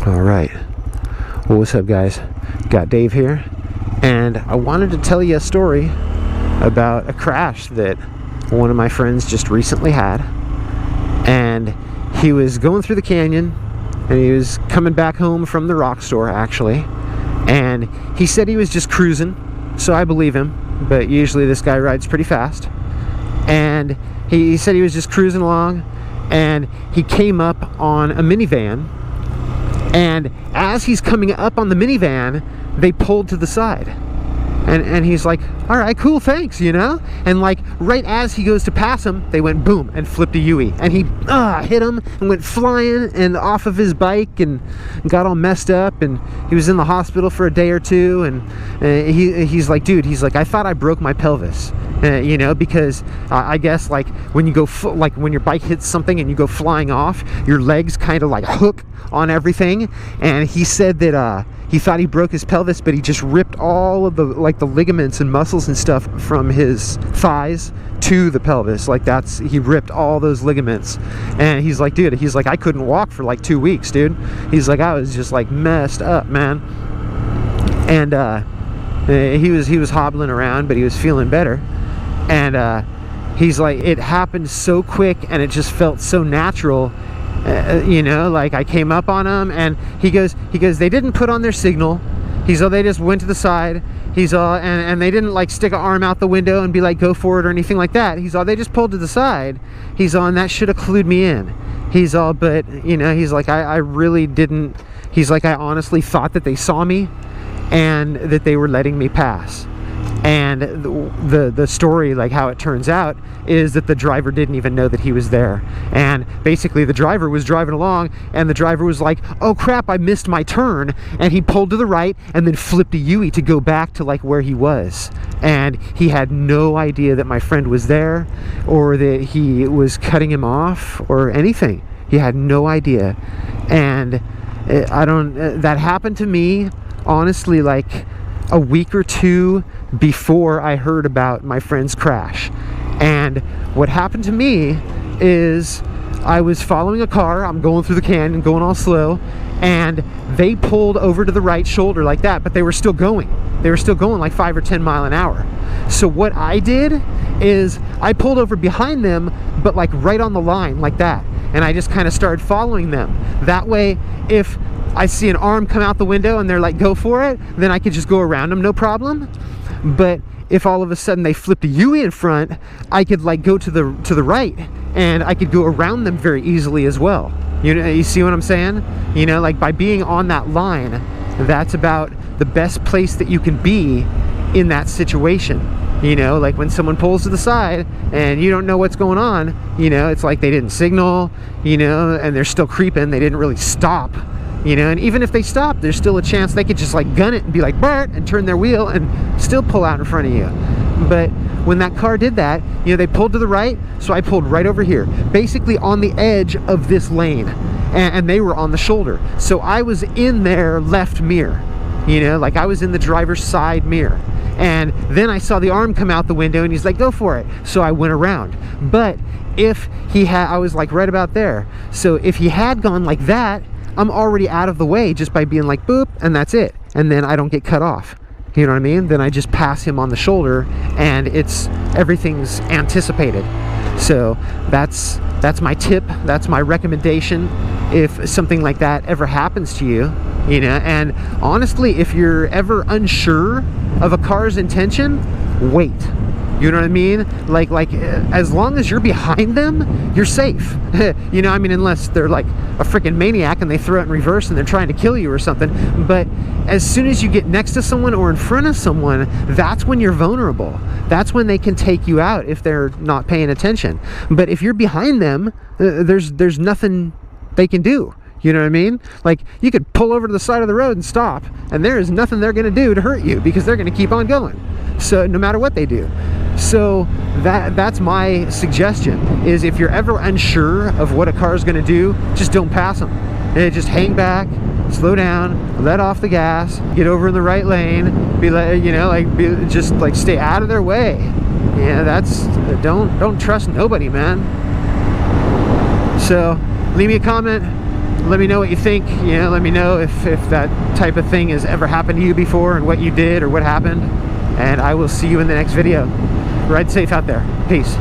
All right. Well, what's up, guys? Got Dave here, and I wanted to tell you a story about a crash that one of my friends just recently had. And he was going through the canyon, and he was coming back home from the rock store, actually. And he said he was just cruising, so I believe him, but usually this guy rides pretty fast. And he said he was just cruising along, and he came up on a minivan. And as he's coming up on the minivan, they pulled to the side. And he's like, all right, cool, thanks, you know? And like, right as he goes to pass him, they went boom and flipped a Yui. And he hit him and went flying and off of his bike and got all messed up. And he was in the hospital for a day or two. And he's like, dude, he's like, I thought I broke my pelvis. You know, because I guess like when you go like when your bike hits something and you go flying off, your legs kind of like hook on everything. And he said that he thought he broke his pelvis, but he just ripped all of the the ligaments and muscles and stuff from his thighs to the pelvis. Like he ripped all those ligaments. And he's like, dude, he's like, I couldn't walk for like 2 weeks, dude. He's like, I was just like messed up, man. And he was hobbling around, but he was feeling better. And he's like, it happened so quick and it just felt so natural. You know, like I came up on him, and he goes, they didn't put on their signal. He's all, they just went to the side. He's all, and they didn't like stick an arm out the window and be like, go for it or anything like that. He's all, they just pulled to the side. He's all, and that should have clued me in. He's all, but you know, he's like, I really didn't. He's like, I honestly thought that they saw me and that they were letting me pass. And the story, like how it turns out, is that the driver didn't even know that he was there. And basically the driver was driving along, and the driver was like, oh crap, I missed my turn. And he pulled to the right and then flipped a Yui to go back to like where he was. And he had no idea that my friend was there, or that he was cutting him off or anything. He had no idea. And that happened to me, honestly, like a week or two before I heard about my friend's crash. And what happened to me is I was following a car. I'm going through the canyon, going all slow, and they pulled over to the right shoulder like that, but they were still going. They were still going like 5 or 10 miles an hour. So what I did is I pulled over behind them, but like right on the line like that. And I just kind of started following them. That way, if I see an arm come out the window and they're like, go for it, then I could just go around them, no problem. But if all of a sudden they flipped a Yui in front, I could like go to the right, and I could go around them very easily as well. You know, you see what I'm saying? You know, like by being on that line, that's about the best place that you can be in that situation. You know, like when someone pulls to the side and you don't know what's going on, you know, it's like they didn't signal, you know, and they're still creeping. They didn't really stop. You know, and even if they stop, there's still a chance they could just like gun it and be like, Bert, and turn their wheel and still pull out in front of you. But when that car did that, you know, they pulled to the right, so I pulled right over here, basically on the edge of this lane, and they were on the shoulder. So I was in their left mirror, you know, like I was in the driver's side mirror. And then I saw the arm come out the window, and he's like, go for it. So I went around. But if he had, I was like right about there. So if he had gone like that, I'm already out of the way just by being like boop, and that's it. And then I don't get cut off. You know what I mean? Then I just pass him on the shoulder, and everything's anticipated. So that's my tip. That's my recommendation if something like that ever happens to you. You know, and honestly, if you're ever unsure of a car's intention, wait. You know what I mean? Like as long as you're behind them, you're safe. You know, I mean, unless they're like a freaking maniac and they throw it in reverse and they're trying to kill you or something. But as soon as you get next to someone or in front of someone, that's when you're vulnerable. That's when they can take you out if they're not paying attention. But if you're behind them, there's nothing they can do. You know what I mean? Like, you could pull over to the side of the road and stop, and there is nothing they're going to do to hurt you, because they're going to keep on going. So no matter what they do. So that's my suggestion, is if you're ever unsure of what a car is going to do, just don't pass them. Just hang back, slow down, let off the gas, get over in the right lane, be like, you know, like, just like stay out of their way. Yeah, don't trust nobody, man. So leave me a comment. let me know what you think. You know, let me know if that type of thing has ever happened to you before and what you did or what happened. And I will see you in the next video. Ride safe out there. Peace.